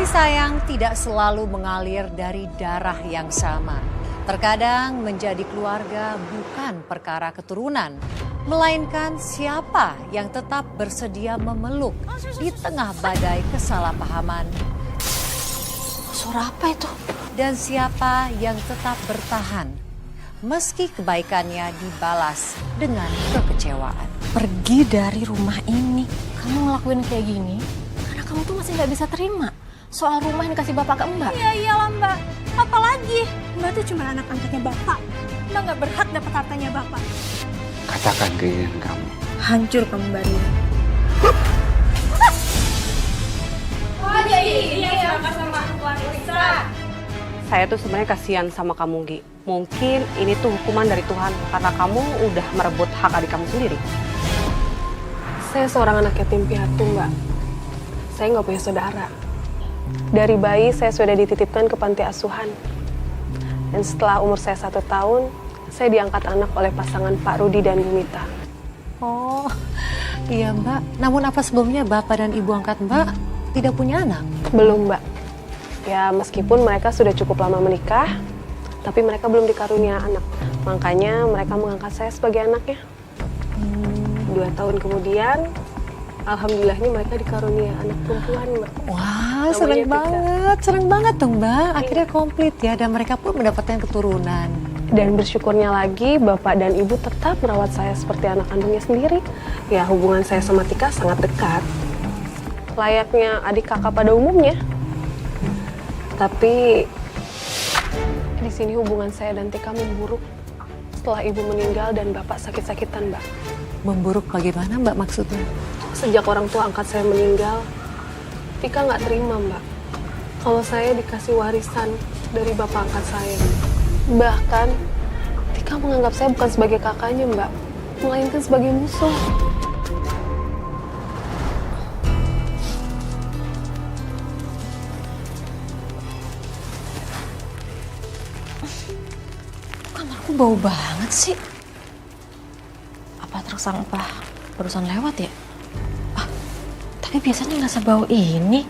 Kasih sayang tidak selalu mengalir dari darah yang sama. Terkadang menjadi keluarga bukan perkara keturunan, melainkan siapa yang tetap bersedia memeluk di tengah badai kesalahpahaman. Suara apa itu? Dan siapa yang tetap bertahan, meski kebaikannya dibalas dengan kekecewaan. Pergi dari rumah ini. Kamu ngelakuin kayak gini karena kamu tuh masih nggak bisa terima soal rumah yang dikasih bapak ke Mbak. Iya iyalah Mbak, apa lagi? Mbak tuh cuma anak angkatnya bapak. Mbak nggak berhak dapat hartanya bapak. Katakan keinginan kamu. Hancur kamu Mbak Ria. Saya tuh sebenarnya kasihan sama kamu, Gi. Mungkin ini tuh hukuman dari Tuhan karena kamu udah merebut hak adik kamu sendiri. Saya seorang anak yatim piatu, Mbak. Saya nggak punya saudara. Dari bayi saya sudah dititipkan ke panti asuhan. Dan setelah umur saya 1 tahun, saya diangkat anak oleh pasangan Pak Rudi dan Bu Mita. Oh, iya Mbak. Namun apa sebelumnya Bapak dan Ibu angkat Mbak tidak punya anak? Belum, Mbak. Ya, meskipun mereka sudah cukup lama menikah, tapi mereka belum dikarunia anak. Makanya mereka mengangkat saya sebagai anaknya. 2 tahun kemudian, alhamdulillahnya mereka dikarunia anak perempuan, Mbak. Wah, Namanya seneng banget dong Mbak. Akhirnya komplit ya, dan mereka pun mendapatkan keturunan. Dan bersyukurnya lagi, Bapak dan Ibu tetap merawat saya seperti anak kandungnya sendiri. Ya, hubungan saya sama Tika sangat dekat. Layaknya adik kakak pada umumnya. Tapi di sini hubungan saya dan Tika memburuk setelah Ibu meninggal dan Bapak sakit-sakitan, Mbak. Memburuk bagaimana Mbak maksudnya? Sejak orang tua angkat saya meninggal, Tika nggak terima, Mbak. Kalau saya dikasih warisan dari bapak angkat saya. Bahkan, Tika menganggap saya bukan sebagai kakaknya, Mbak, melainkan sebagai musuh. Kamarku bau banget sih. Apa truk sampah barusan lewat ya? Ah, tapi biasanya nggak sebau ini.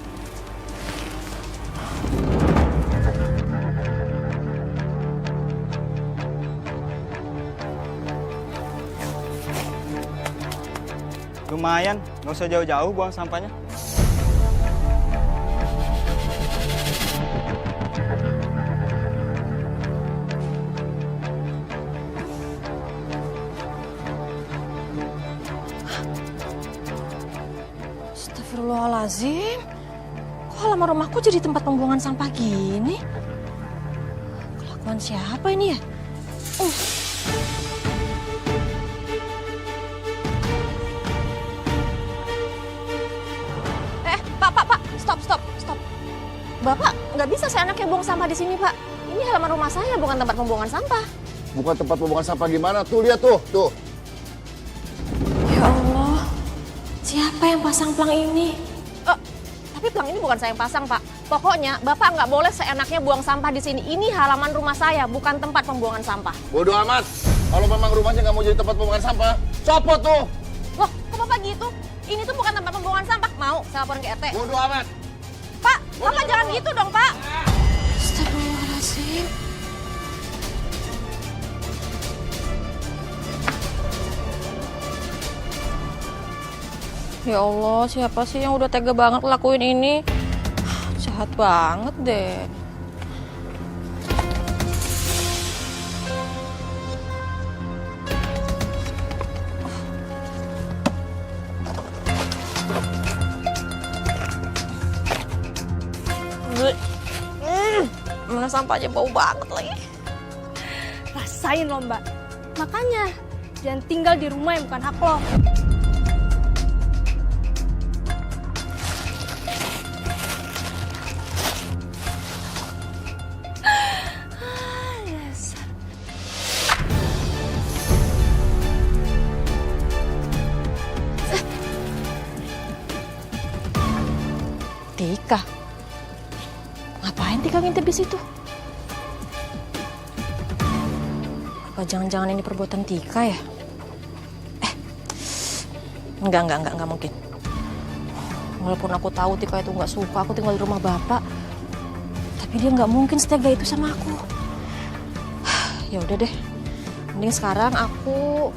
Lumayan, nggak usah jauh-jauh buang sampahnya. Astagfirullahaladzim. Kok halaman rumahku jadi tempat pembuangan sampah gini? Kelakuan siapa ini ya? Pak, stop. Bapak, nggak bisa saya anaknya buang sampah di sini, Pak. Ini halaman rumah saya, bukan tempat pembuangan sampah. Bukan tempat pembuangan sampah gimana? Tuh, lihat tuh. Ya Allah, siapa yang pasang pelang ini? Tapi pelang ini bukan saya yang pasang, Pak. Pokoknya Bapak nggak boleh seenaknya buang sampah di sini. Ini halaman rumah saya, bukan tempat pembuangan sampah. Bodoh amat. Kalau memang rumahnya nggak mau jadi tempat pembuangan sampah, copot tuh. Loh, kok Bapak gitu? Ini tuh bukan tempat pembuangan sampah. Mau saya laporin ke RT? Bodoh amat. Pak, Bapak jangan gitu dong, Pak. Astagfirullahaladzim. Ya Allah, siapa sih yang udah tega banget ngelakuin ini? Jahat banget deh. Mana sampahnya bau banget lagi. Rasain lo Mbak. Makanya, jangan tinggal di rumah yang bukan hak lo. Tika? Ngapain Tika ngintip di situ? Apa jangan-jangan ini perbuatan Tika ya? Enggak mungkin. Walaupun aku tahu Tika itu nggak suka aku tinggal di rumah bapak, tapi dia nggak mungkin setega itu sama aku. Ya udah deh, mending sekarang aku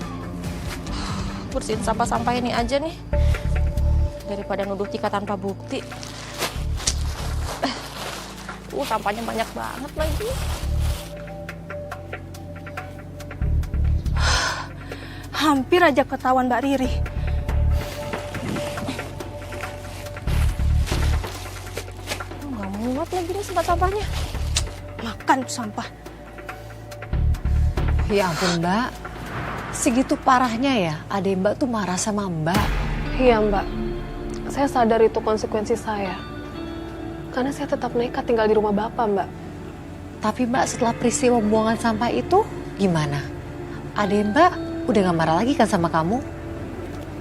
bersihin sampah-sampah ini aja nih daripada nuduh Tika tanpa bukti. Sampahnya banyak banget lagi. Hampir aja ketahuan Mbak Riri. Nggak muat lagi nih sampah-sampahnya. Makan tuh sampah. Ya ampun Mbak, segitu parahnya ya adek Mbak tuh marah sama Mbak. Iya Mbak, saya sadar itu konsekuensi saya. Karena saya tetap nekat tinggal di rumah Bapak, Mbak. Tapi Mbak setelah peristiwa pembuangan sampah itu gimana? Adek Mbak udah gak marah lagi kan sama kamu?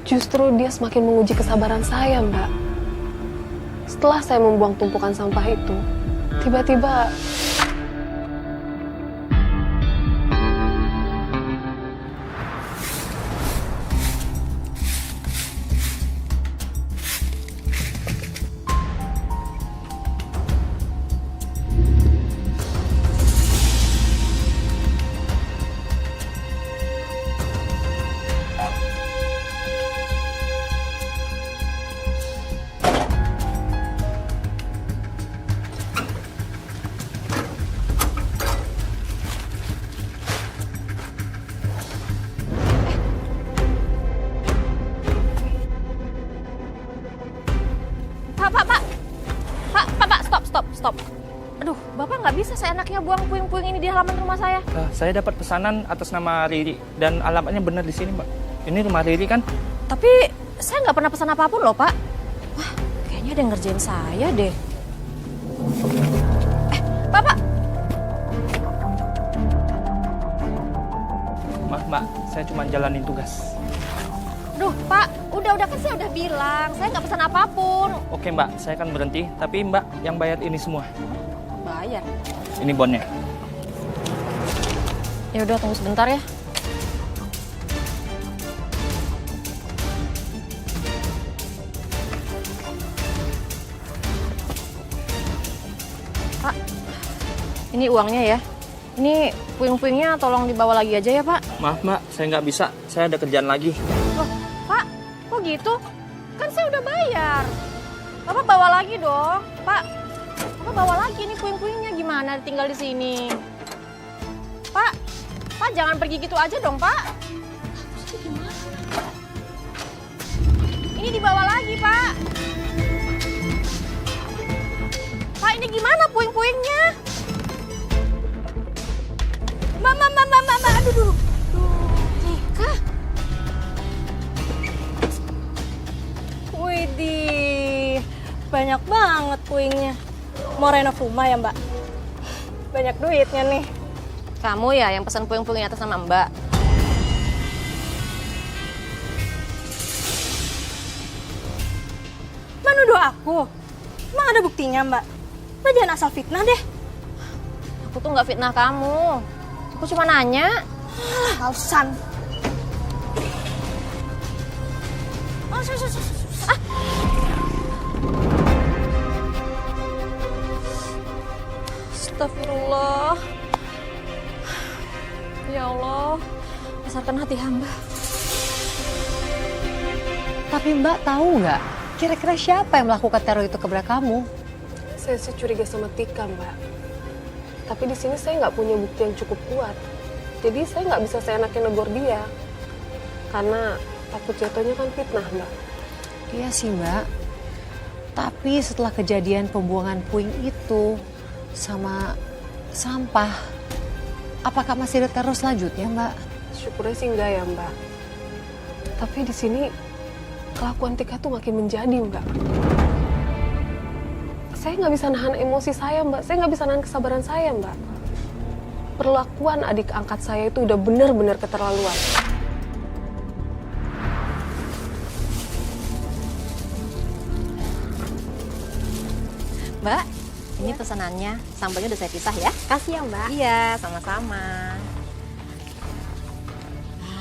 Justru dia semakin menguji kesabaran saya, Mbak. Setelah saya membuang tumpukan sampah itu, tiba-tiba Stop. Aduh, Bapak nggak bisa seenaknya buang puing-puing ini di halaman rumah saya. Saya dapat pesanan atas nama Riri dan alamatnya benar di sini, Mbak. Ini rumah Riri kan? Tapi saya nggak pernah pesan apapun loh, Pak. Wah, kayaknya ada yang ngerjain saya deh. Bapak! Maaf, Mbak. Saya cuma jalanin tugas. Aduh, Pak, udah kan saya udah bilang, saya nggak pesan apapun. Oke, Mbak. Saya akan berhenti. Tapi Mbak yang bayar ini semua. Bayar. Ini bonnya. Ya udah, tunggu sebentar ya. Pak, ini uangnya ya. Ini puing-puingnya tolong dibawa lagi aja ya, Pak. Maaf, Mbak. Saya nggak bisa. Saya ada kerjaan lagi. Loh, Pak, kok gitu? Kan saya udah bayar. Bapak bawa lagi dong, Pak. Bapak bawa lagi nih puing-puingnya, gimana tinggal di sini? Pak, jangan pergi gitu aja dong, Pak. Ini dibawa lagi, Pak. Pak, ini gimana puing-puingnya? Mama, aduh. Tika. Widih, banyak banget puingnya. Mau renov rumah ya, Mbak? Banyak duitnya nih. Kamu ya yang pesan puing-puing atas nama Mbak. Mbak nuduh aku? Emang ada buktinya, Mbak? Mbak jangan asal fitnah deh. Aku tuh nggak fitnah kamu. Aku cuma nanya. Alasan. Astagfirullah. Ya Allah, besarkan hati hamba. Tapi Mbak tahu nggak kira-kira siapa yang melakukan teror itu kepada kamu? saya sih curiga sama Tika, Mbak. Tapi di sini saya nggak punya bukti yang cukup kuat. Jadi saya nggak bisa seenaknya negor dia. Karena takut jatuhnya kan fitnah, Mbak. Iya sih Mbak. Tapi setelah kejadian pembuangan puing itu sama sampah, apakah masih ada teror selanjutnya, Mbak? Syukurnya sih enggak ya, Mbak. Tapi di sini kelakuan Tika tuh makin menjadi, Mbak. Saya nggak bisa nahan emosi saya, Mbak. Saya nggak bisa nahan kesabaran saya, Mbak. Perlakuan adik angkat saya itu udah benar-benar keterlaluan. Mbak, ini pesanannya. Sambalnya udah saya pisah ya. Kasih ya, Mbak. Iya, sama-sama.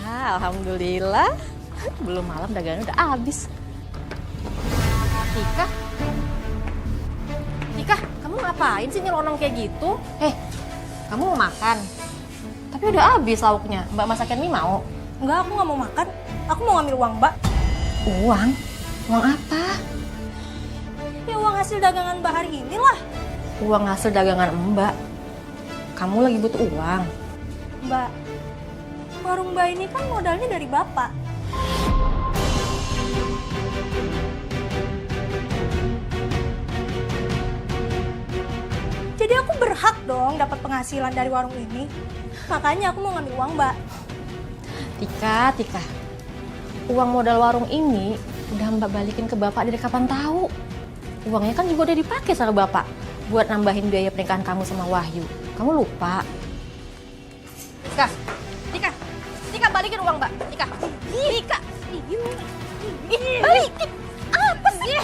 Alhamdulillah. Belum malam dagangan udah habis. Tika? Tika, kamu ngapain sih nyelonong kayak gitu? Kamu mau makan? Tapi udah habis lauknya. Mbak masakin mie mau? Enggak, aku nggak mau makan. Aku mau ngambil uang mbak. Uang? Uang apa? Ya uang hasil dagangan mbak hari ini lah. Uang hasil dagangan Mbak. Kamu lagi butuh uang. Mbak, warung mbak ini kan modalnya dari bapak. Jadi aku berhak dong dapat penghasilan dari warung ini. Makanya aku mau ngambil uang mbak. Tika. Uang modal warung ini udah Mbak balikin ke Bapak dari kapan tahu. Uangnya kan juga udah dipakai sama Bapak buat nambahin biaya pernikahan kamu sama Wahyu. Kamu lupa? Tika, balikin uang Mbak. Tika. Balikin. Apa sih?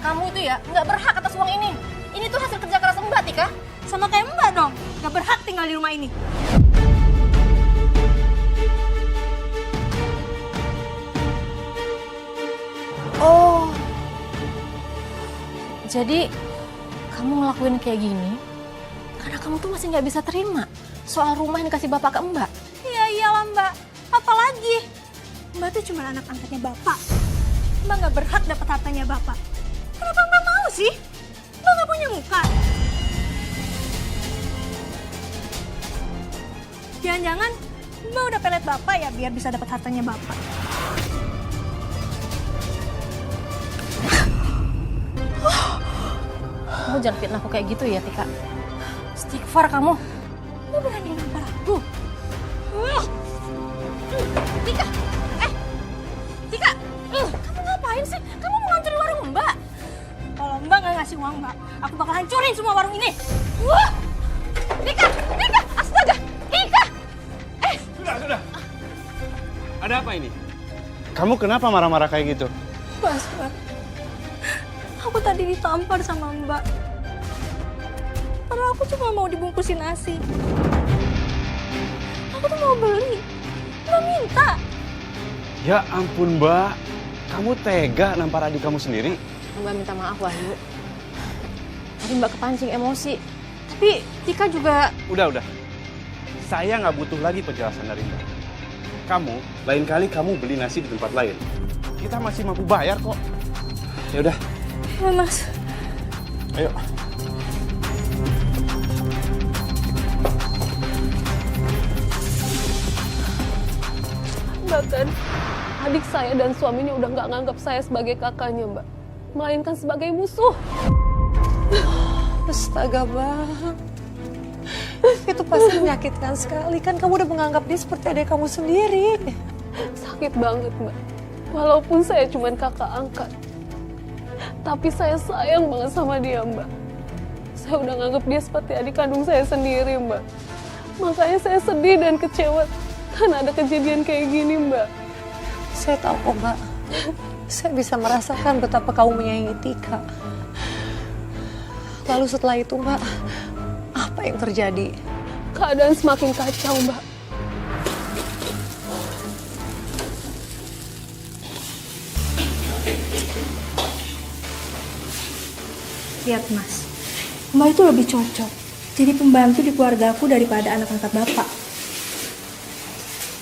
Kamu itu ya nggak berhak atas uang ini. Ini tuh hasil kerja keras Mbak, Tika. Sama kayak mbak dong, gak berhak tinggal di rumah ini. Oh, jadi kamu ngelakuin kayak gini karena kamu tuh masih nggak bisa terima soal rumah yang dikasih bapak ke Mbak. Iya iyalah mbak, apalagi mbak tuh cuma anak angkatnya bapak. Mbak gak berhak dapat hartanya bapak. Kenapa mbak mau sih? Mbak gak punya muka. Jangan-jangan mbak udah pelet bapak ya biar bisa dapat hartanya bapak. Kamu jangan fitnah aku kayak gitu ya, Tika. Istighfar kamu. Mbak berani nampar aku. Tika, Tika, kamu ngapain sih? Kamu mau ngancurin warung Mbak? Kalau mbak gak ngasih uang mbak, aku bakal hancurin semua warung ini. Wah, Tika, astaga, Tika. Sudah. Ada apa ini? Kamu kenapa marah-marah kayak gitu? Mas, aku tadi ditampar sama mbak. Padahal aku cuma mau dibungkusin nasi. Aku tuh mau beli, nggak minta. Ya ampun, Mbak. Kamu tega nampar adik kamu sendiri? Mbak minta maaf, Wahyu. Tadi Mbak kepancing emosi. Tapi Tika juga... Udah. Saya nggak butuh lagi penjelasan dari Mbak. Kamu, lain kali kamu beli nasi di tempat lain. Kita masih mampu bayar kok. Ya udah, Ya, Mas. ayo. Bahkan adik saya dan suaminya udah nggak nganggap saya sebagai kakaknya, Mbak. Melainkan sebagai musuh. Astaga, Bang. Itu pasti menyakitkan sekali. Kan kamu udah menganggap dia seperti adik kamu sendiri. Sakit banget, Mbak. Walaupun saya cuma kakak angkat. Tapi saya sayang banget sama dia, Mbak. Saya udah nganggap dia seperti adik kandung saya sendiri, Mbak. Makanya saya sedih dan kecewa karena ada kejadian kayak gini, Mbak. Saya tahu kok, Mbak. Saya bisa merasakan betapa kamu menyayangi Tika. Lalu setelah itu, Mbak, apa yang terjadi? Keadaan semakin kacau, Mbak. Lihat, Mas. Mbak itu lebih cocok jadi pembantu di keluarga aku daripada anak angkat bapak.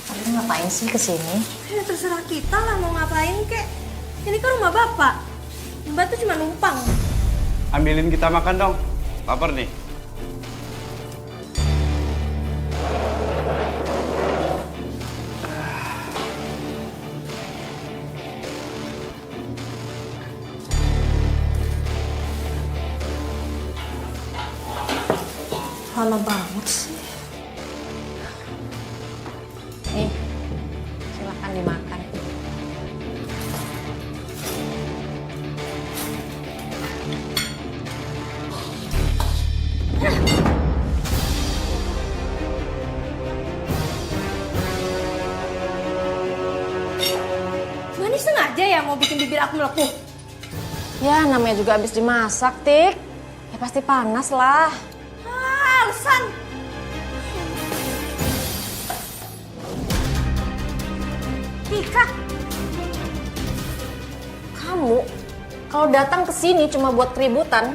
Kamu ngapain sih kesini? Ya terserah kita lah mau ngapain kek. Ini kan rumah bapak. Mbak tuh cuma numpang. Ambilin kita makan dong. Lapar nih. Lama banget sih. Nih, silakan dimakan. Mbak ini sengaja ya mau bikin bibir aku melepuh? Ya, namanya juga habis dimasak, Tik. Ya pasti panas lah. Alasan. Tika, Kalau datang ke sini cuma buat keributan,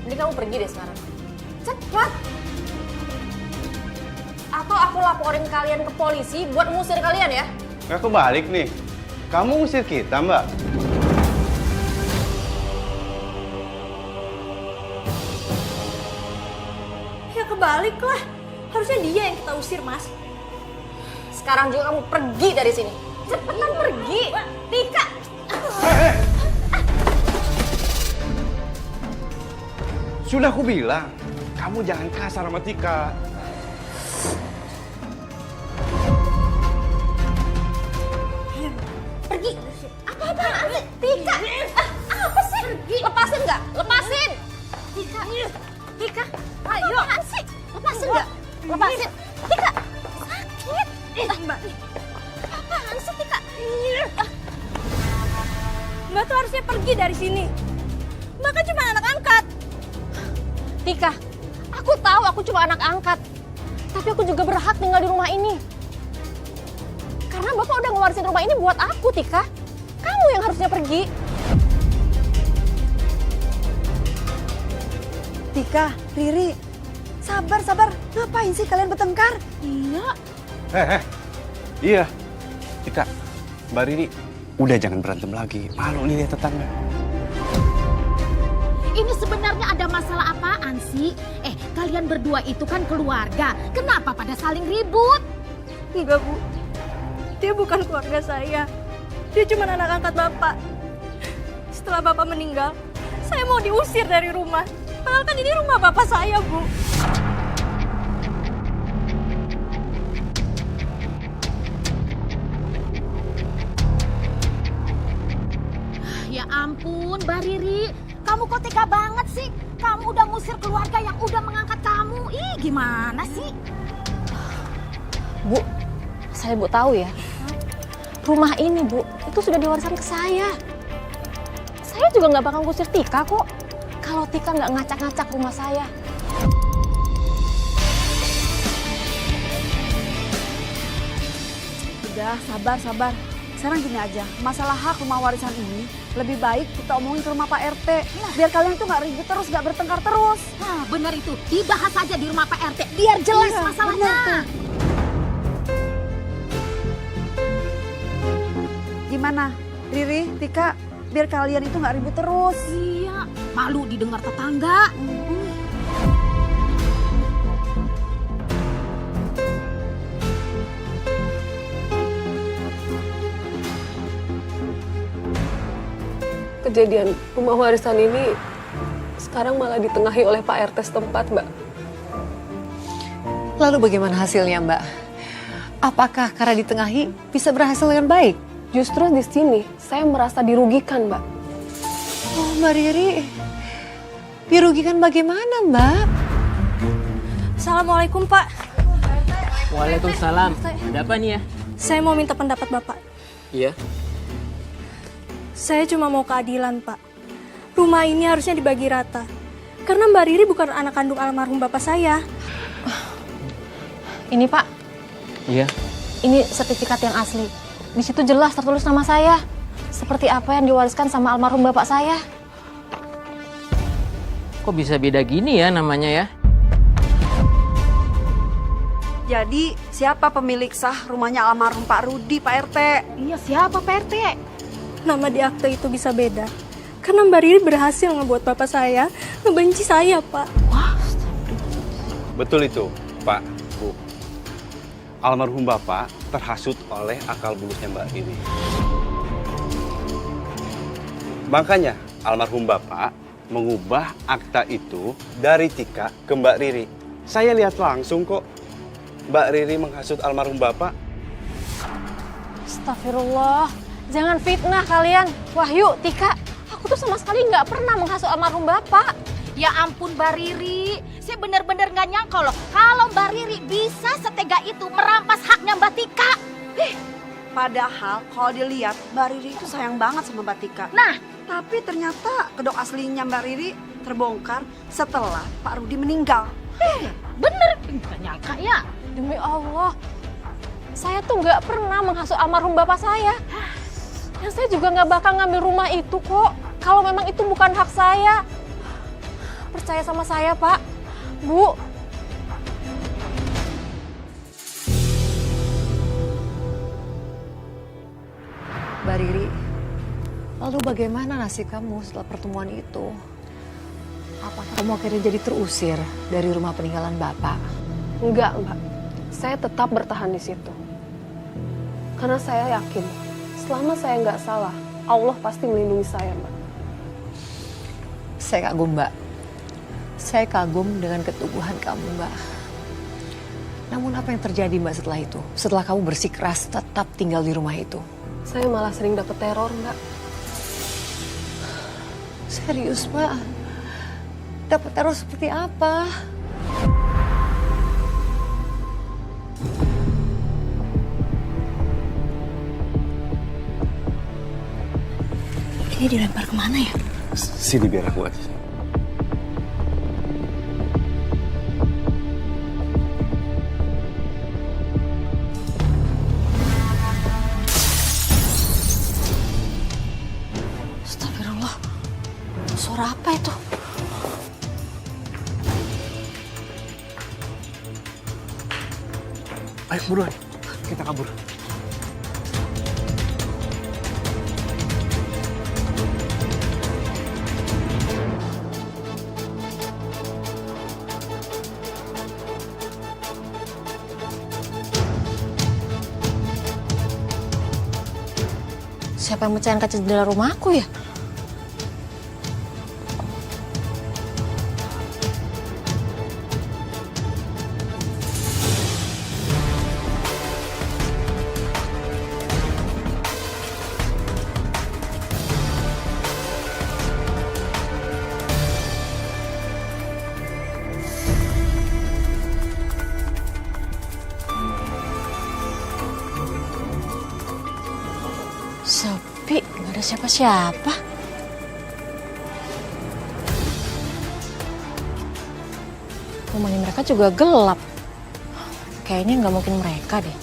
jadi kamu pergi deh sekarang. Cepat! Atau aku laporin kalian ke polisi buat ngusir kalian ya? Nggak kebalik nih. Kamu ngusir kita, Mbak. Ya kebalik lah. Harusnya dia yang kita usir, Mas. Sekarang juga kamu pergi dari sini. Cepetan pergi! Tika! Sudah aku bilang, kamu jangan kasar sama Tika. Pergi! Apa-apaan sih? Tika! Apa sih? Pergi! Lepasin nggak? Lepasin! Tika! Tika! Ayo! Apaan sih? Lepasin nggak? Lepasin! Tika! Sakit! Mbak! Apaan sih Tika? Mbak tuh harusnya pergi dari sini. Mbak kan cuma anak angkat. Tika, aku tahu aku cuma anak angkat. Tapi aku juga berhak tinggal di rumah ini. Karena Bapak udah ngewarisin rumah ini buat aku, Tika. Kamu yang harusnya pergi. Tika, Riri, sabar. Ngapain sih kalian bertengkar? Iya. Iya. Tika, Mbak Riri, udah jangan berantem lagi. Malu nih lihat tetangga. Ini sebenarnya ada masalah apaan sih? Kalian berdua itu kan keluarga. Kenapa pada saling ribut? Enggak, Bu. Dia bukan keluarga saya. Dia cuma anak angkat Bapak. Setelah Bapak meninggal, saya mau diusir dari rumah. Padahal kan ini rumah Bapak saya, Bu. Ya ampun, Mbak Riri. Kamu kok tega banget sih? Kamu udah ngusir keluarga yang udah mengangkat kamu. Ih, gimana sih? Bu, saya Bu tahu ya. Rumah ini, Bu, itu sudah diwariskan ke saya. Saya juga nggak bakal ngusir Tika kok. Kalau Tika nggak ngacak-ngacak rumah saya. Udah, sabar. Sekarang gini aja, masalah hak rumah warisan ini lebih baik kita omongin ke rumah Pak RT. Biar kalian tuh nggak ribut terus, nggak bertengkar terus. Nah, benar itu. Dibahas saja di rumah Pak RT. Biar jelas masalahnya. Gimana, Riri, Tika, biar kalian itu nggak ribut terus. Iya, malu didengar tetangga. Kejadian rumah warisan ini sekarang malah ditengahi oleh Pak RT setempat, Mbak. Lalu bagaimana hasilnya, Mbak? Apakah karena ditengahi bisa berhasil dengan baik? Justru di sini saya merasa dirugikan, Mbak. Oh, Mbak Riri. Dirugikan bagaimana, Mbak? Assalamualaikum, Pak. Waalaikumsalam. Ada apa nih ya? Saya mau minta pendapat Bapak. Iya. Saya cuma mau keadilan, Pak. Rumah ini harusnya dibagi rata. Karena Mbak Riri bukan anak kandung almarhum bapak saya. Ini Pak, Iya. ini sertifikat yang asli. Di situ jelas tertulis nama saya. Seperti apa yang diwariskan sama almarhum bapak saya. Kok bisa beda gini ya namanya ya? Jadi, siapa pemilik sah rumahnya almarhum Pak Rudi, Pak RT? Iya, siapa Pak RT? Nama di akte itu bisa beda. Karena Mbak Riri berhasil ngebuat bapak saya ngebenci saya, Pak. Betul itu, Pak, Bu. Almarhum Bapak terhasut oleh akal bulusnya Mbak Riri. Makanya almarhum Bapak mengubah akta itu dari Tika ke Mbak Riri. Saya lihat langsung kok Mbak Riri menghasut almarhum Bapak. Astagfirullah. Jangan fitnah kalian. Wahyu, Tika, aku tuh sama sekali nggak pernah menghasut almarhum bapak. Ya ampun Mbak Riri, saya benar-benar nggak nyangka loh kalau Mbak Riri bisa setega itu merampas haknya Mbak Tika. Padahal kalau dilihat Mbak Riri itu sayang banget sama Mbak Tika. Nah, Tapi ternyata kedok aslinya Mbak Riri terbongkar setelah Pak Rudi meninggal. bener, nggak nyangka ya. Demi Allah, saya tuh nggak pernah menghasut almarhum bapak saya. Dan saya juga nggak bakal ngambil rumah itu kok. kalau memang itu bukan hak saya. Percaya sama saya, Pak. Bu. Mbak Riri, lalu bagaimana nasib kamu setelah pertemuan itu? Apakah kamu akhirnya jadi terusir dari rumah peninggalan Bapak? Enggak, Mbak. Saya tetap bertahan di situ. Karena saya yakin, selama saya nggak salah, Allah pasti melindungi saya, Mbak. Saya kagum, Mbak. Saya kagum dengan keteguhan kamu, Mbak. Namun apa yang terjadi, Mbak, setelah itu? Setelah kamu bersikeras tetap tinggal di rumah itu? Saya malah sering dapat teror, Mbak. Serius, Mbak? Dapat teror seperti apa? Ini dilempar kemana ya? Sini biar aku aja. Astagfirullah. Suara apa itu? Ayo buruan, kita kabur. Siapa yang mecahin kaca jendela rumahku ya? Sepi, nggak ada siapa-siapa. Rumahnya mereka juga gelap. Kayaknya nggak mungkin mereka deh.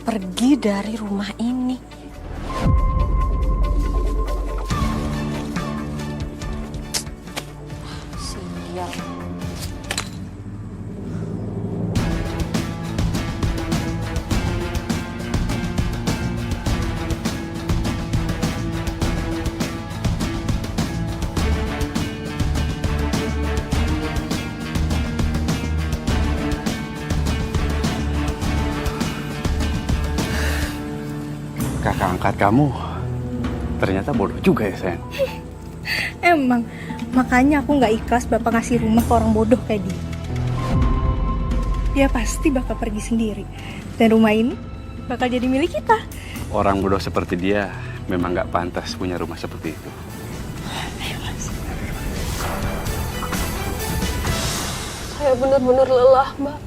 Pergi dari rumah ini. Sial. Kakak angkat kamu ternyata bodoh juga ya, sayang. Emang, makanya aku nggak ikhlas Bapak ngasih rumah ke orang bodoh kayak dia. Dia pasti bakal pergi sendiri. Dan rumah ini bakal jadi milik kita. Orang bodoh seperti dia memang nggak pantas punya rumah seperti itu. Saya benar-benar lelah, Mbak.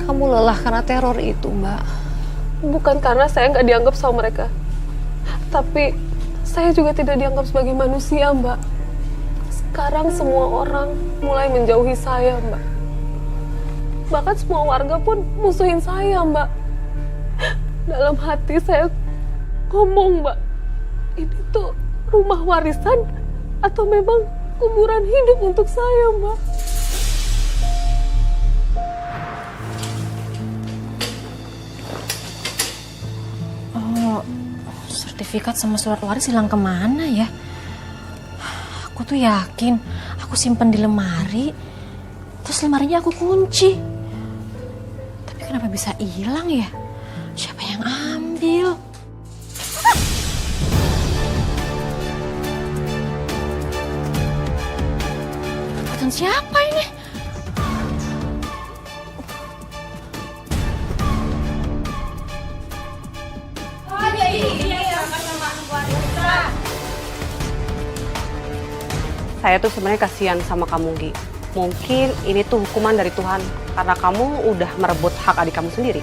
Kamu lelah karena teror itu, Mbak. Bukan karena saya nggak dianggap sama mereka. Tapi saya juga tidak dianggap sebagai manusia, Mbak. Sekarang semua orang mulai menjauhi saya, Mbak. Bahkan semua warga pun musuhin saya, Mbak. Dalam hati saya ngomong, Mbak, ini tuh rumah warisan atau memang kuburan hidup untuk saya, Mbak? Sertifikat sama surat waris hilang kemana ya? Aku tuh yakin aku simpen di lemari, terus lemarinya aku kunci. Tapi kenapa bisa hilang ya? Siapa yang ambil? Perbuatan siapa ini? Saya tuh sebenarnya kasihan sama kamu, Gi. Mungkin ini tuh hukuman dari Tuhan karena kamu udah merebut hak adik kamu sendiri.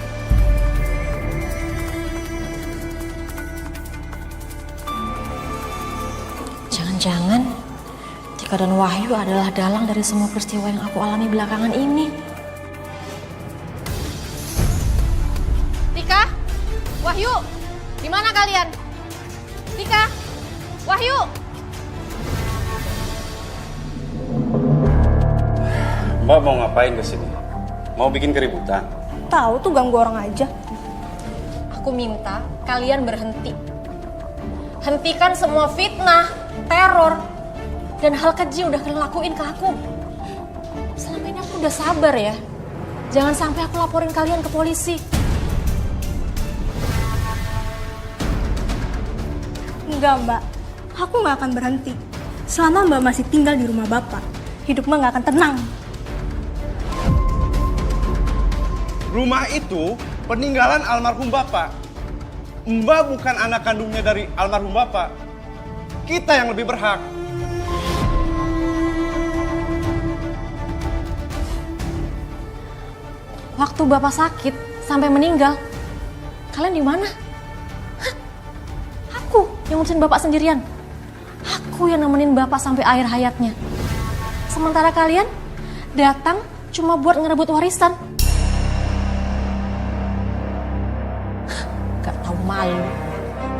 Tika dan Wahyu adalah dalang dari semua peristiwa yang aku alami belakangan ini. Tika, Wahyu, di mana kalian? Tika, Wahyu. Mbak mau ngapain kesini? Mau bikin keributan? Tahu tuh ganggu orang aja. Aku minta kalian berhenti. Hentikan semua fitnah, teror, dan hal keji udah kalian lakuin ke aku. Selama ini aku udah sabar ya. Jangan sampai aku laporin kalian ke polisi. Enggak, Mbak. Aku nggak akan berhenti. Selama Mbak masih tinggal di rumah Bapak, hidup Mbak nggak akan tenang. Rumah itu peninggalan almarhum Bapak. Mbak bukan anak kandungnya dari almarhum Bapak. Kita yang lebih berhak. Waktu Bapak sakit sampai meninggal, kalian di mana? Hah? Aku yang ngurusin Bapak sendirian. Aku yang nemenin Bapak sampai akhir hayatnya. Sementara kalian datang cuma buat ngerebut warisan. Hah, gak tahu malu.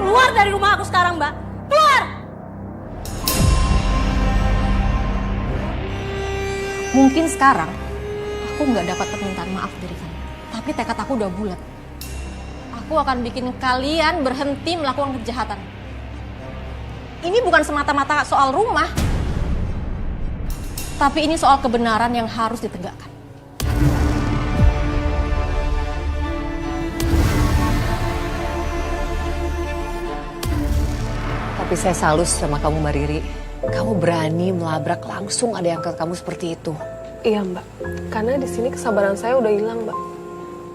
Keluar dari rumah aku sekarang, Mbak. Keluar! Mungkin sekarang aku nggak dapat permintaan maaf dari kamu, tapi tekad aku udah bulat. Aku akan bikin kalian berhenti melakukan kejahatan. Ini bukan semata-mata soal rumah, tapi ini soal kebenaran yang harus ditegakkan. Tapi saya salut sama kamu Mbak Riri. Kamu berani melabrak langsung ada yang ke kamu seperti itu. Iya Mbak, karena di sini kesabaran saya udah hilang Mbak.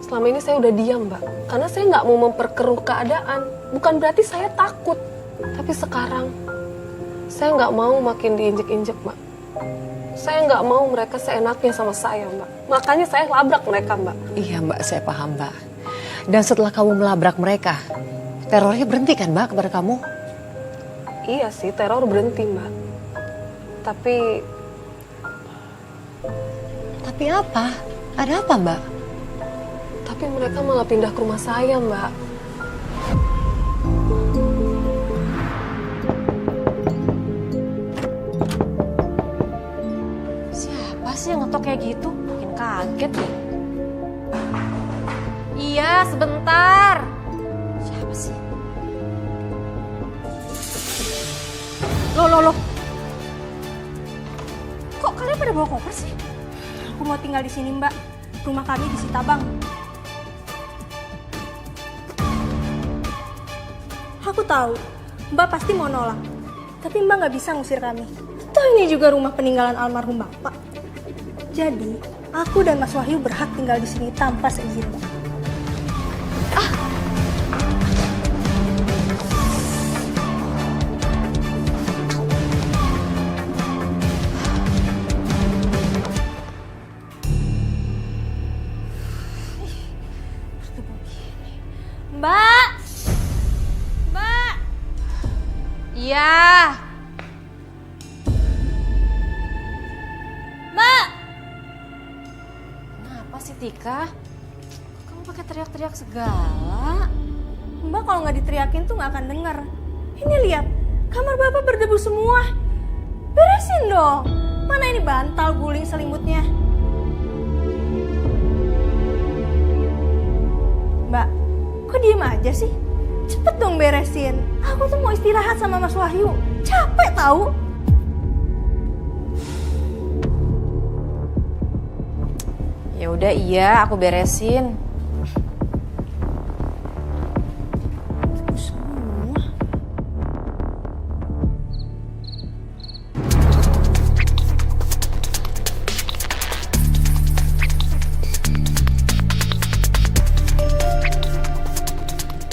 Selama ini saya udah diam Mbak, karena saya nggak mau memperkeruh keadaan. Bukan berarti saya takut, tapi sekarang saya nggak mau makin diinjek-injek Mbak. Saya nggak mau mereka seenaknya sama saya Mbak. Makanya saya labrak mereka Mbak. Iya Mbak, saya paham Mbak. Dan setelah kamu melabrak mereka, terornya berhenti kan Mbak kepada kamu? Iya sih, teror berhenti Mbak. Tapi apa? Ada apa Mbak? Tapi mereka malah pindah ke rumah saya Mbak. Siapa sih yang ngetok kayak gitu? Bikin kaget deh. Iya, sebentar. Siapa sih? Loh. Kok kalian pada bawa koper sih? Aku mau tinggal di sini, Mbak. Rumah kami di Sitabang. Aku tahu, Mbak pasti mau nolak. Tapi Mbak nggak bisa ngusir kami. Toh ini juga rumah peninggalan almarhum Bapak. Jadi, aku dan Mas Wahyu berhak tinggal di sini tanpa seizin Mbak. Mbak! Mbak! Iya. Mbak! Kenapa sih Tika? Kamu pakai teriak-teriak segala? Mbak kalau nggak diteriakin tuh nggak akan denger. Ini lihat, kamar Bapak berdebu semua. Beresin dong. Mana ini bantal guling selimutnya? Mbak, kok diem aja sih? Cepet dong beresin. Aku tuh mau istirahat sama Mas Wahyu. Capek tahu. Ya udah iya, aku beresin.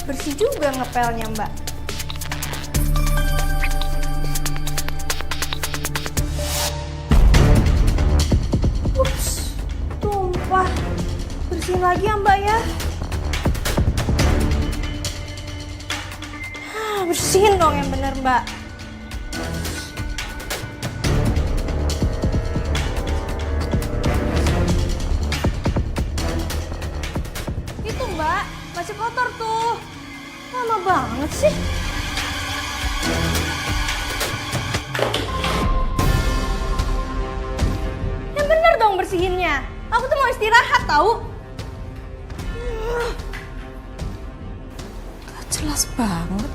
Bersih juga ngepelnya, Mbak. Ups, tumpah. Bersihin lagi ya, Mbak ya. Bersihin dong yang bener, Mbak. Kotor tuh. Lama banget sih. Yang bener dong bersihinnya. Aku tuh mau istirahat tahu. Gak jelas banget.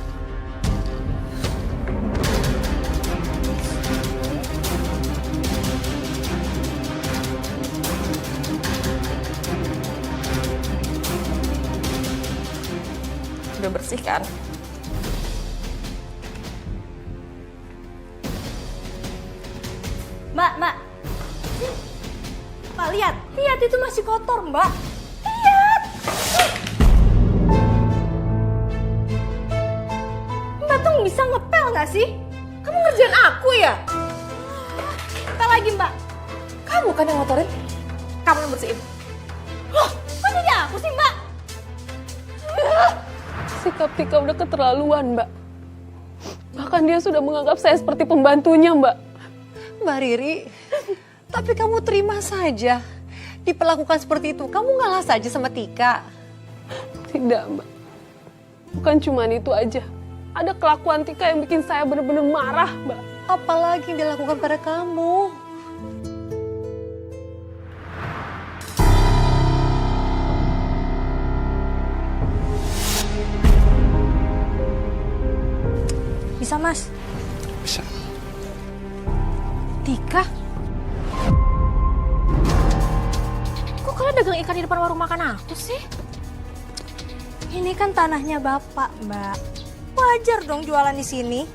Udah bersih kan? Mbak. Mbak, lihat. Lihat itu masih kotor, Mbak. Lihat. Mbak tuh bisa ngepel nggak sih? Kamu ngerjain aku ya? Apa lagi, Mbak? Kamu kan yang ngotorin? Kamu yang bersihin. Loh, kok jadi aku sih, Mbak? Sikap Tika udah keterlaluan, Mbak. Bahkan dia sudah menganggap saya seperti pembantunya, Mbak. Mbak Riri, tapi kamu terima saja diperlakukan seperti itu. Kamu ngalah saja sama Tika. Tidak, Mbak. Bukan cuma itu aja. Ada kelakuan Tika yang bikin saya benar-benar marah, Mbak. Apalagi yang dilakukan pada kamu. Bisa, Mas. Bisa. Tika? Kok kalian dagang ikan di depan warung makan aku sih? Ini kan tanahnya Bapak, Mbak. Wajar dong jualan di sini.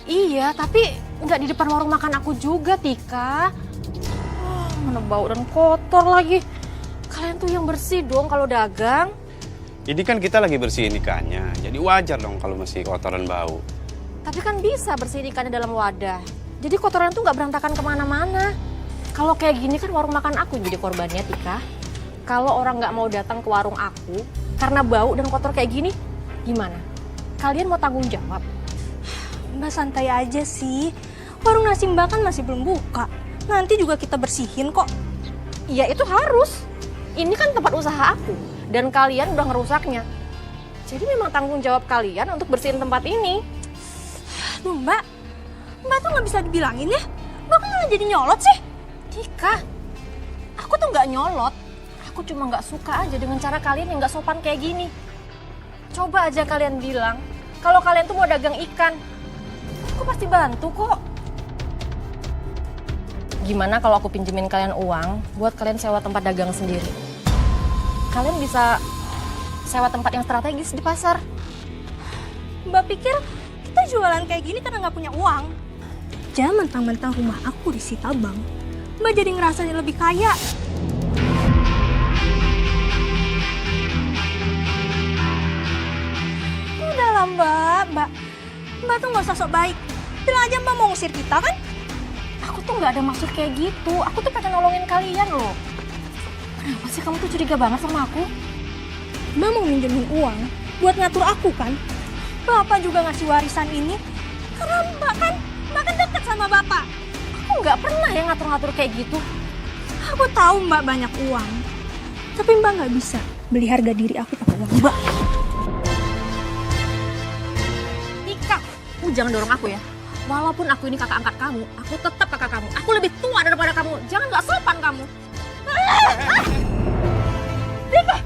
Iya, tapi nggak di depan warung makan aku juga, Tika. Mana bau dan kotor lagi. Kalian tuh yang bersih dong kalau dagang. Ini kan kita lagi bersihin ikannya, jadi wajar dong kalau masih kotor dan bau. Tapi kan bisa bersihin ikannya dalam wadah. Jadi kotoran tuh nggak berantakan kemana-mana. Kalau kayak gini kan warung makan aku jadi korbannya, Tika. Kalau orang nggak mau datang ke warung aku karena bau dan kotor kayak gini, gimana? Kalian mau tanggung jawab? Mbak santai aja sih. Warung nasi Mbak kan masih belum buka. Nanti juga kita bersihin kok. Iya itu harus. Ini kan tempat usaha aku dan kalian udah ngerusaknya. Jadi memang tanggung jawab kalian untuk bersihin tempat ini. Aduh Mbak, Mbak tuh nggak bisa dibilangin ya. Mbak kan malah jadi nyolot sih. Tika, aku tuh nggak nyolot. Aku cuma nggak suka aja dengan cara kalian yang nggak sopan kayak gini. Coba aja kalian bilang, kalau kalian tuh mau dagang ikan, aku pasti bantu kok. Gimana kalau aku pinjemin kalian uang buat kalian sewa tempat dagang sendiri? Kalian bisa sewa tempat yang strategis di pasar. Mbak pikir kita jualan kayak gini karena nggak punya uang? Jangan mentang-mentang rumah aku disita Bang. Mbak jadi ngerasa lebih kaya. Udahlah Mbak tuh nggak usah sok baik. Bilang aja Mbak mau ngusir kita kan? Aku tuh nggak ada maksud kayak gitu. Aku tuh pengen nolongin kalian loh. Kenapa sih kamu tuh curiga banget sama aku? Mbak mau minjemin uang buat ngatur aku kan? Bapak juga ngasih warisan ini karena Mbak kan dekat sama Bapak. Aku nggak pernah ya ngatur-ngatur kayak gitu. Aku tahu Mbak banyak uang, tapi Mbak nggak bisa beli harga diri aku pakai uang Mbak. Tika, jangan dorong aku ya. Walaupun aku ini kakak angkat kamu, aku tetap kakak kamu. Aku lebih tua daripada kamu. Jangan nggak sopan kamu. Tika!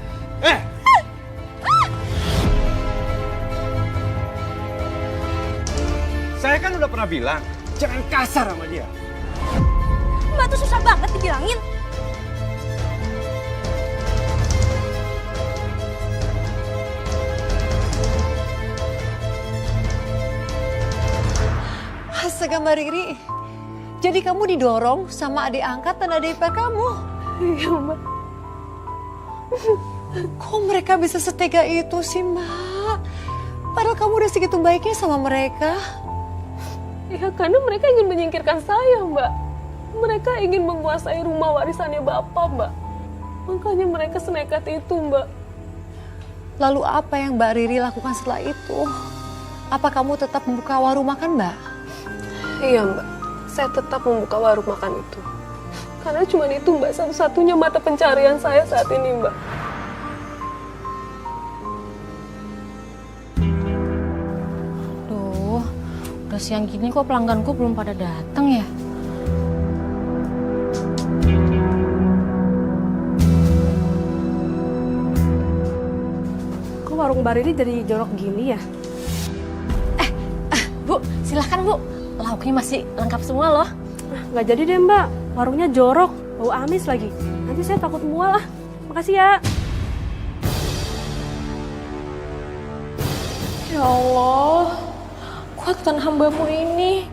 Saya kan udah pernah bilang, jangan kasar sama dia. Mbak tuh susah banget dibilangin. Astaga Mbak Riri, jadi kamu didorong sama adik angkat dan adik ipar kamu? Iya, Mbak. Kok mereka bisa setega itu sih Mbak? Padahal kamu udah segitu baiknya sama mereka. Ya karena mereka ingin menyingkirkan saya, Mbak. Mereka ingin menguasai rumah warisannya Bapak, Mbak. Makanya mereka senekat itu, Mbak. Lalu apa yang Mbak Riri lakukan setelah itu? Apa kamu tetap membuka warung makan Mbak? Iya, Mbak. Saya tetap membuka warung makan itu. Karena cuma itu, Mbak, satu-satunya mata pencarian saya saat ini, Mbak. Udah siang gini kok pelangganku belum pada datang ya? Kok warung Mbak Riri jadi jorok gini ya? Bu, silahkan Bu. Lauknya masih lengkap semua loh. Nggak jadi deh Mbak, warungnya jorok, bau amis lagi. Nanti saya takut mual ah. Makasih ya. Ya Allah, kuatkan hambamu ini.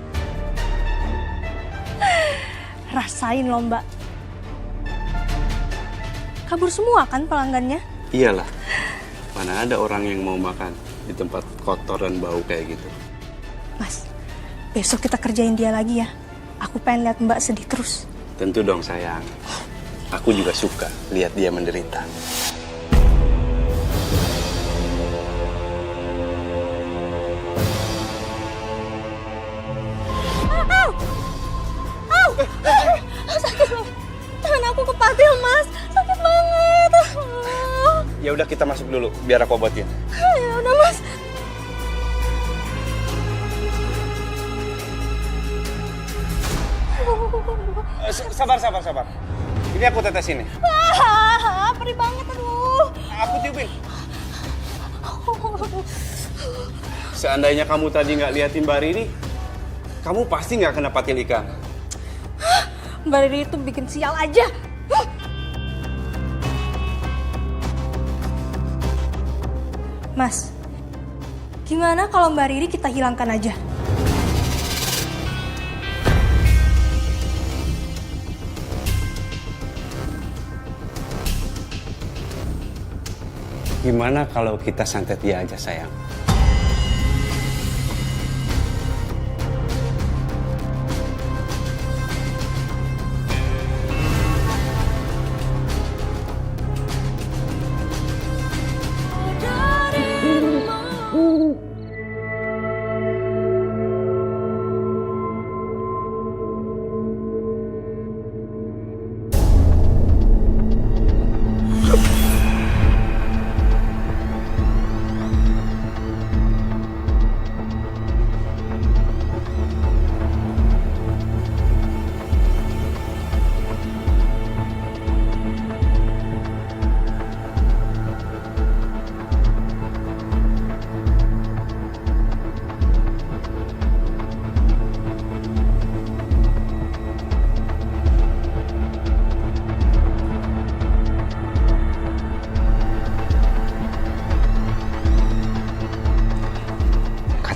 Rasain loh Mbak. Kabur semua kan pelanggannya? Iyalah, mana ada orang yang mau makan di tempat kotor dan bau kayak gitu. Mas, besok kita kerjain dia lagi ya. Aku pengen lihat Mbak sedih terus. Tentu dong sayang. Aku juga suka lihat dia menderita. Sakit banget. Tangan aku kepatil, Mas. Sakit banget. Ya udah kita masuk dulu, biar aku obatin. Ya udah, Mas. Sabar. Ini aku tetesin nih. Perih banget, aduh. Aku tiupin. Seandainya kamu tadi nggak liatin Mbak Riri, kamu pasti nggak kena patil ikan. Mbak Riri itu bikin sial aja. Mas, gimana kalau Mbak Riri kita hilangkan aja? Gimana kalau kita santet dia aja sayang?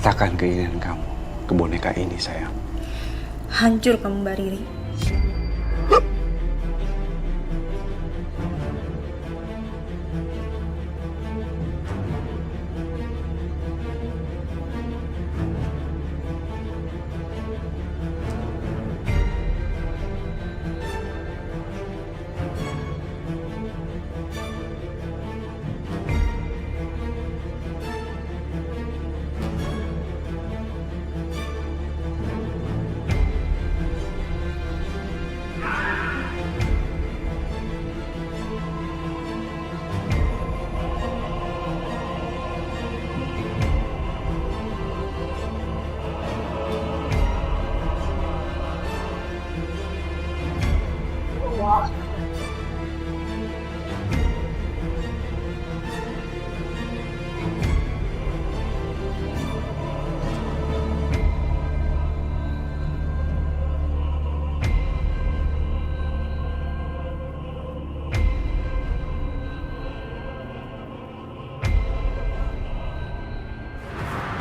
Katakan keinginan kamu ke boneka ini, sayang. Hancur kamu, Mbak Riri.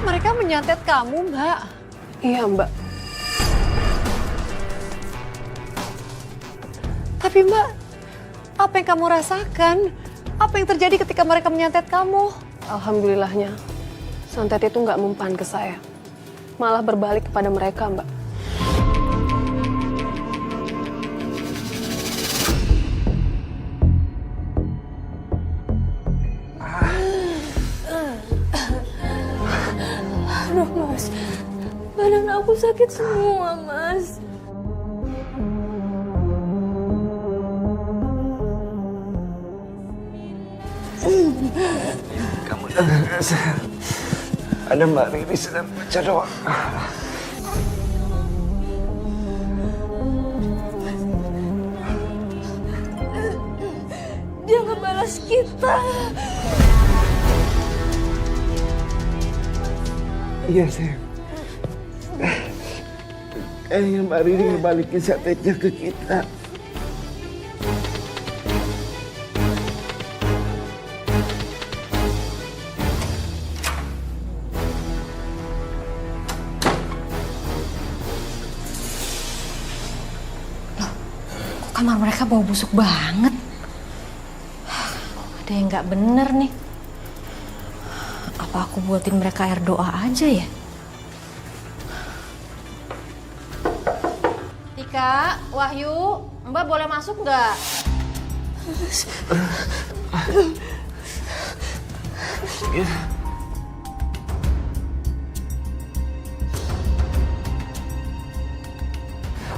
Mereka menyantet kamu, Mbak. Iya Mbak. Tapi Mbak, apa yang kamu rasakan? Apa yang terjadi ketika mereka menyantet kamu? Alhamdulillahnya, santet itu nggak mempan ke saya. Malah berbalik kepada mereka, Mbak. Aduh, Mas. Badan aku sakit semua, Mas. Kamu dengar, sayang? Ada Mbak Riri sedang baca doa. Mas kita. Iya, sayang. Mbak Riri ngebalikin santetnya ke kita. Kamar mereka bau busuk banget. Ada yang nggak bener nih. Apa aku buatin mereka air doa aja ya? Tika, Wahyu, Mbak boleh masuk nggak?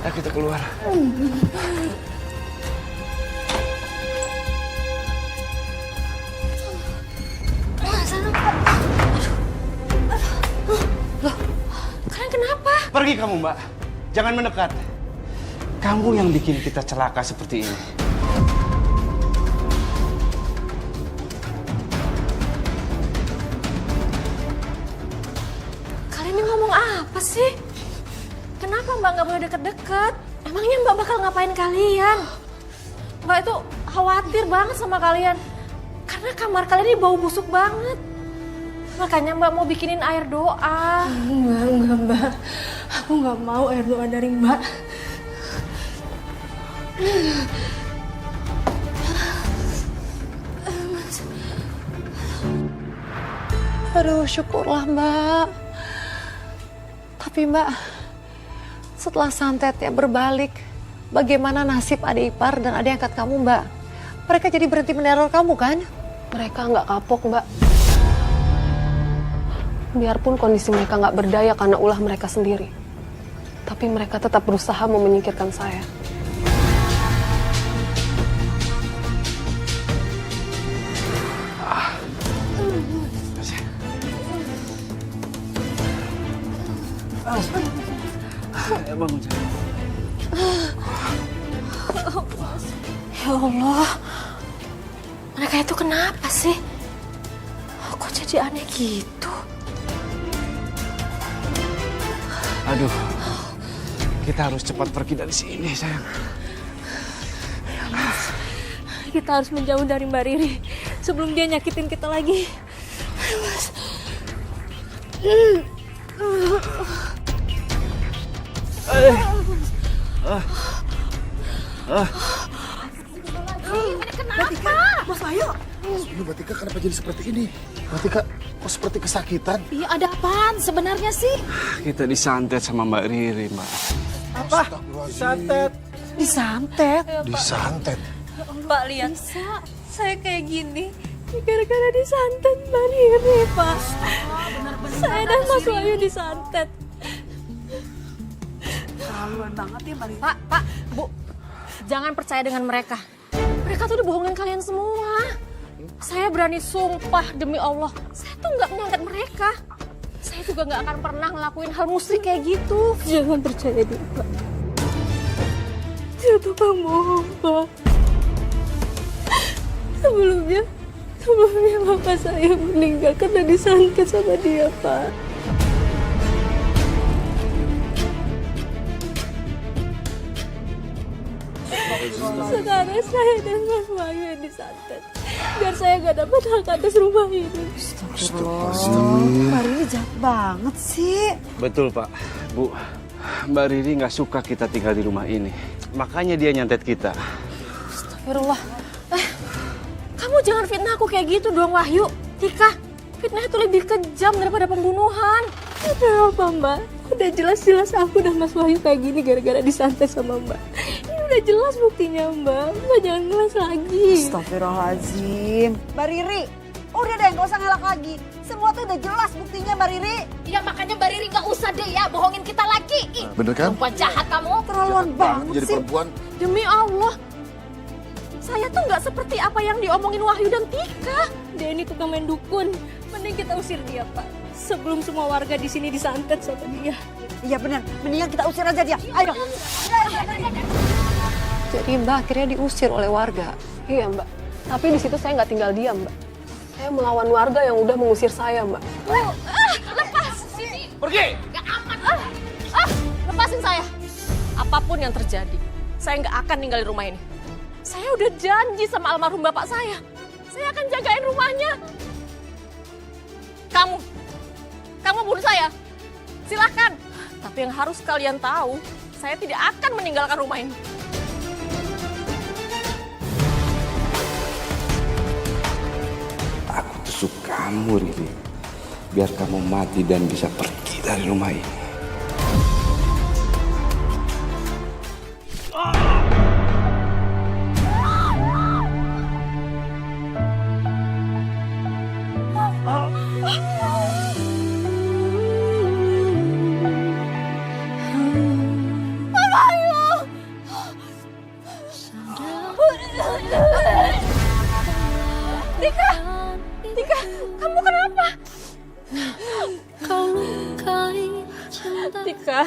Ayo kita keluar. Loh, kalian kenapa? Pergi kamu, Mbak. Jangan mendekat. Kamu yang bikin kita celaka seperti ini. Kalian ini ngomong apa sih? Kenapa Mbak nggak boleh deket-deket? Emangnya Mbak bakal ngapain kalian? Mbak itu khawatir banget sama kalian. Karena kamar kalian ini bau busuk banget. Makanya Mbak mau bikinin air doa. Enggak Mbak. Aku nggak mau air doa dari Mbak. Aduh, syukurlah Mbak. Tapi Mbak, setelah santetnya berbalik, bagaimana nasib adik ipar dan adik angkat kamu, Mbak? Mereka jadi berhenti meneror kamu, kan? Mereka nggak kapok, Mbak. Biarpun kondisi mereka nggak berdaya karena ulah mereka sendiri. Tapi mereka tetap berusaha mau menyingkirkan saya. Bangun, sayang. Ya Allah, mereka itu kenapa sih? Kok jadi aneh gitu? Aduh, kita harus cepat pergi dari sini, sayang. Kita harus menjauh dari Mbak Riri sebelum dia nyakitin kita lagi. Mas. Kenapa? Mas Ayo. Ini Mbak Tika kenapa jadi seperti ini? Mbak Tika kok seperti kesakitan? Iya, ada apaan sebenarnya sih? Kita disantet sama Mbak Riri, Mbak. Apa? Santet. Disantet? Disantet? Mbak lihat, saya kayak gini gara-gara disantet Mbak Riri, Pak. Saya dan Mas Wahyu disantet. Keterlaluan banget ya Mbak Riri. Pak, Bu, jangan percaya dengan mereka. Mereka tuh udah bohongin kalian semua. Saya berani sumpah demi Allah, saya tuh nggak menyangkat mereka. Saya juga nggak akan pernah ngelakuin hal musyrik kayak gitu. Jangan percaya dia, Pak. Dia tuh bohong, Pak. Sebelumnya bapak saya meninggal karena disantet sama dia, Pak. Sekarang saya dan Mas Wahyu yang disantet. Biar saya gak dapat hak atas rumah ini. Mbak Riri jahat banget sih. Betul, Pak. Bu, Mbak Riri nggak suka kita tinggal di rumah ini. Makanya dia nyantet kita. Astagfirullah. Kamu jangan fitnah aku kayak gitu dong, Wahyu. Tika, fitnah itu lebih kejam daripada pembunuhan. Ada apa, Mbak? Udah jelas-jelas aku dan Mas Wahyu kayak gini gara-gara disantet sama Mbak. Ini udah jelas buktinya, Mbak. Mbak jangan ngelas lagi. Astagfirullahaladzim. Mbak Riri, udah deh gak usah ngelak lagi. Semua tuh udah jelas buktinya Mbak Riri. Ya makanya Mbak Riri nggak usah deh ya bohongin kita lagi. Ih, Bener kan? perempuan jahat kamu. Terlaluan banget Jadi sih. perempuan. Demi Allah, saya tuh nggak seperti apa yang diomongin Wahyu dan Tika. Dia ini tukang main dukun. Mending kita usir dia, Pak. Sebelum semua warga di sini disantet sama dia. Iya benar, mendingan kita usir aja dia. Ayo. Jadi Mbak akhirnya diusir oleh warga. Iya, Mbak. Tapi di situ saya nggak tinggal diam, Mbak. Saya melawan warga yang udah mengusir saya, Mbak. Lepas sini. Pergi! Gak aman. Lepasin saya. Apapun yang terjadi, saya nggak akan ninggalin rumah ini. Saya udah janji sama almarhum bapak saya. Saya akan jagain rumahnya. Kamu bunuh saya. Silahkan. Tapi yang harus kalian tahu, saya tidak akan meninggalkan rumah ini. Aku tusuk kamu, Riri. Biar kamu mati dan bisa pergi dari rumah ini. Tika, kamu kenapa? Tika,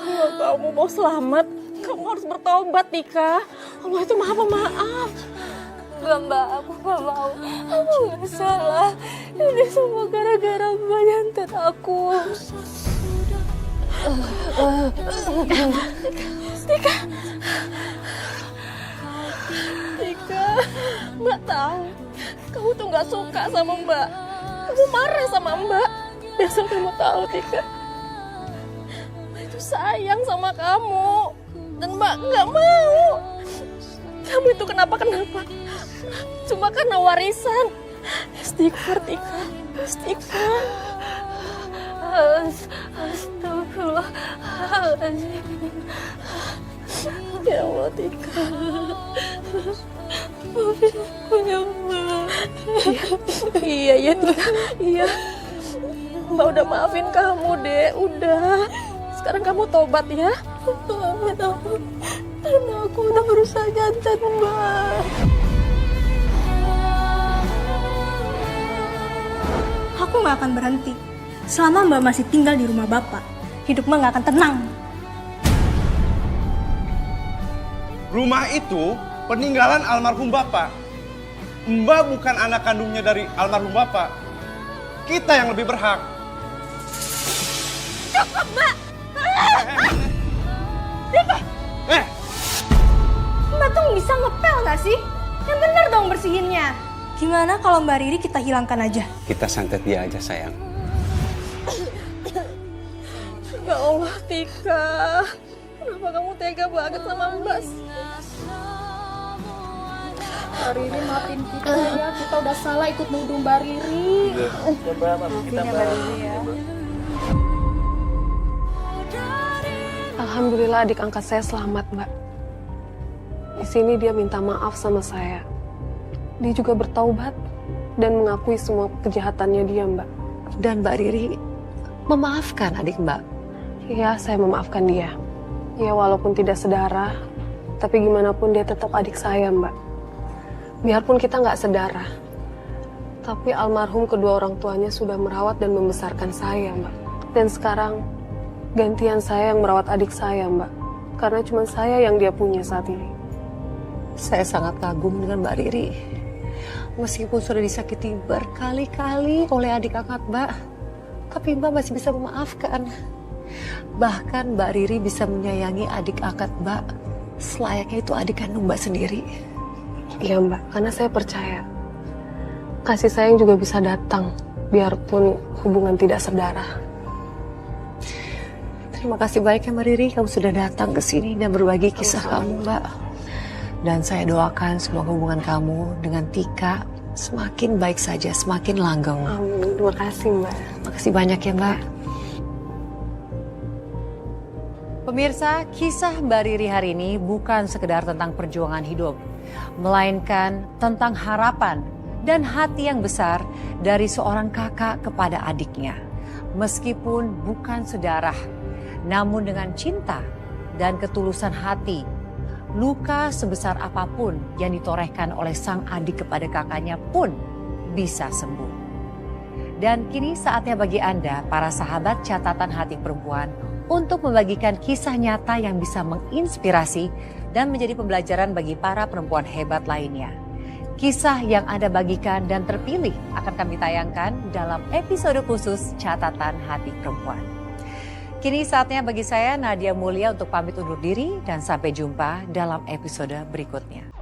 kalau kamu mau selamat, kamu harus bertobat, Tika. Allah itu maha pemaaf. Gak Mbak, aku gak mau. Aku gak salah. Ini semua gara-gara Mbak nyantet aku. Tika, Mbak tahu kamu tuh gak suka sama Mbak. Kamu marah sama Mbak. Besok kamu tahu, Tika. Mbak itu sayang sama kamu. Dan Mbak gak mau. Kamu itu kenapa-kenapa. Cuma karena warisan. Istighfar, Tika. Istighfar. Astagfirullahaladzim. Ya Allah, Tika. Maafin aku ya Mbak. Iya, Tika. Iya. Mbak udah maafin kamu, Dek. Udah. Sekarang kamu tobat ya. Maafin aku. Karena aku udah berusaha nyantet Mbak. Aku gak akan berhenti. Selama Mbak masih tinggal di rumah Bapak, hidup Mbak gak akan tenang. Rumah itu peninggalan almarhum Bapak. Mbak bukan anak kandungnya dari almarhum Bapak. Kita yang lebih berhak. Cukup, Mbak! Mbak tuh bisa ngepel gak sih? Yang bener dong bersihinnya. Gimana kalau Mbak Riri kita hilangkan aja? Kita santet dia aja, sayang. Ya Allah, Tika. Kenapa kamu tega banget sama Mbak? Mbak Riri maafin kita ya, kita udah salah ikut nuduh Mbak Riri. Coba maafin kita, Mbak. Alhamdulillah adik angkat saya selamat, Mbak. Di sini dia minta maaf sama saya. Dia juga bertaubat dan mengakui semua kejahatannya dia, Mbak. Dan Mbak Riri memaafkan adik Mbak. Iya, saya memaafkan dia. Ya, walaupun tidak sedarah, tapi gimana pun dia tetap adik saya, Mbak. Biarpun kita nggak sedarah, tapi almarhum kedua orang tuanya sudah merawat dan membesarkan saya, Mbak. Dan sekarang, gantian saya yang merawat adik saya, Mbak. Karena cuma saya yang dia punya saat ini. Saya sangat kagum dengan Mbak Riri. Meskipun sudah disakiti berkali-kali oleh adik angkat Mbak, tapi Mbak masih bisa memaafkan. Bahkan Mbak Riri bisa menyayangi adik angkat Mbak selayaknya itu adik kandung Mbak sendiri. Iya, Mbak, karena saya percaya kasih sayang juga bisa datang biarpun hubungan tidak sedarah. Terima kasih banyak ya Mbak Riri, kamu sudah datang ke sini dan berbagi kisah kamu, Mbak. Dan saya doakan semoga hubungan kamu dengan Tika semakin baik saja, semakin langgeng. Amin. Terima kasih, Mbak. Terima kasih banyak ya, Mbak. Pemirsa, kisah Mbak Riri hari ini bukan sekedar tentang perjuangan hidup, melainkan tentang harapan dan hati yang besar dari seorang kakak kepada adiknya. Meskipun bukan sedarah, namun dengan cinta dan ketulusan hati, luka sebesar apapun yang ditorehkan oleh sang adik kepada kakaknya pun bisa sembuh. Dan kini saatnya bagi Anda, para sahabat catatan hati perempuan, untuk membagikan kisah nyata yang bisa menginspirasi dan menjadi pembelajaran bagi para perempuan hebat lainnya. Kisah yang Anda bagikan dan terpilih akan kami tayangkan dalam episode khusus Catatan Hati Perempuan. Kini saatnya bagi saya Nadia Mulia untuk pamit undur diri dan sampai jumpa dalam episode berikutnya.